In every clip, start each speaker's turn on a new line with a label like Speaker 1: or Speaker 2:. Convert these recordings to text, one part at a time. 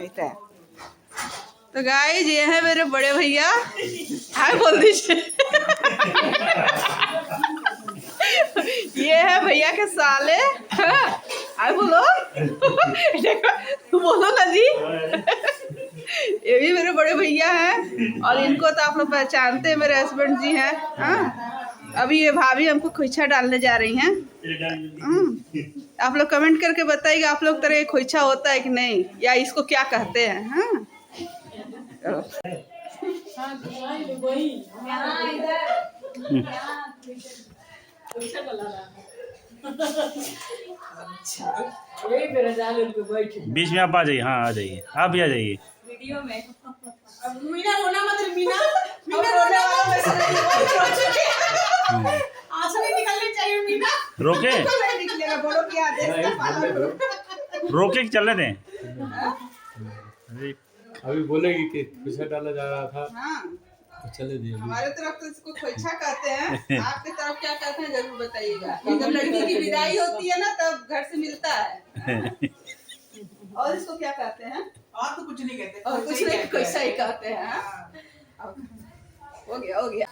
Speaker 1: ऐसा। तो गाइस ये है मेरे बड़े भैया, हाय बोल दीजिए। ये है भैया के साले, हाय बोलो। बोलो ना जी। ये भी मेरे बड़े भैया हैं और इनको तो आप लोग पहचानते हैं, मेरे हस्बैंड जी हैं। हाँ, अभी ये भाभी हमको खोइछा डालने जा रही हैं। आप लोग कमेंट करके बताइएगा आप लोग तरह खोइछा होता है कि नहीं, या इसको क्या कहते हैं। हाँ
Speaker 2: बीच में आप आ जाइए। हाँ आ जाइए, आप भी आ जाइए
Speaker 1: वीडियो में। मीना रोना मत, मीना रोने वाला पैसा नहीं है। आंसू नहीं निकलने चाहिए मीना।
Speaker 2: रोके
Speaker 1: निकलेगा, बड़ों की आदेश का पालन।
Speaker 2: रोके चलने दें।
Speaker 3: अभी बोलेगी कि खोइछा डाला जा रहा था।
Speaker 1: हाँ,
Speaker 3: तो चले दिए।
Speaker 1: हमारे तरफ तो इसको खोइछा कहते हैं, आपकी तरफ क्या कहते हैं जरूर बताइएगा। जब लड़की की विदाई होती है ना तब घर से मिलता है। और इसको क्या कहते हैं?
Speaker 4: और तो कुछ नहीं कहते,
Speaker 1: और कुछ नहीं, खोइछा ही कहते हैं। हो गया हो गया।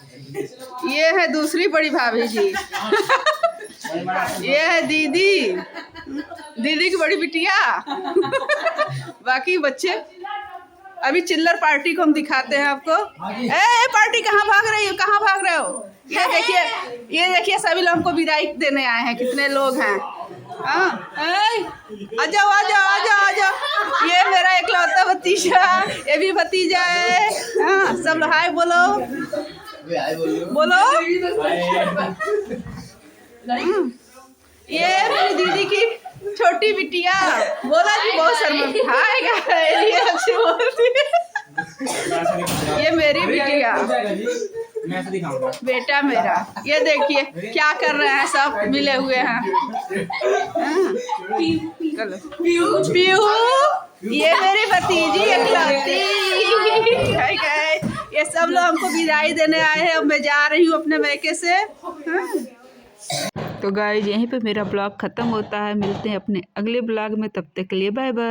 Speaker 1: ये है दूसरी बड़ी भाभी जी। ये है दीदी, दीदी की बड़ी बिटिया। बाकी बच्चे। अभी चिल्लर पार्टी को हम दिखाते हैं आपको। ए पार्टी कहाँ भाग रही हो, कहाँ भाग रहे हो? ये देखिए सभी लोग हमको विदाई देने आए हैं, कितने लोग हैं। हाँ, आ जाओ आ जाओ आ जाओ आ जाओ। ये मेरा इकलौता भतीजा, ये भी भतीजा है। हाँ, सब लोग हाय बोलो बोलो। ये मेरी दीदी की छोटी बिटिया, बोला जी बहुत शर्म। हाय गाइस, ये अच्छी बोलती है। ये मेरी बिटिया, बेटा मेरा। ये देखिए क्या कर रहे हैं, सब मिले हुए हैं। पीहू, ये मेरी भतीजी इकलौती। ये सब लोग हमको विदाई देने आए हैं। अब मैं जा रही हूँ अपने मैके से। तो गाइस यहीं पे मेरा ब्लॉग ख़त्म होता है। मिलते हैं अपने अगले ब्लॉग में, तब तक के लिए बाय बाय।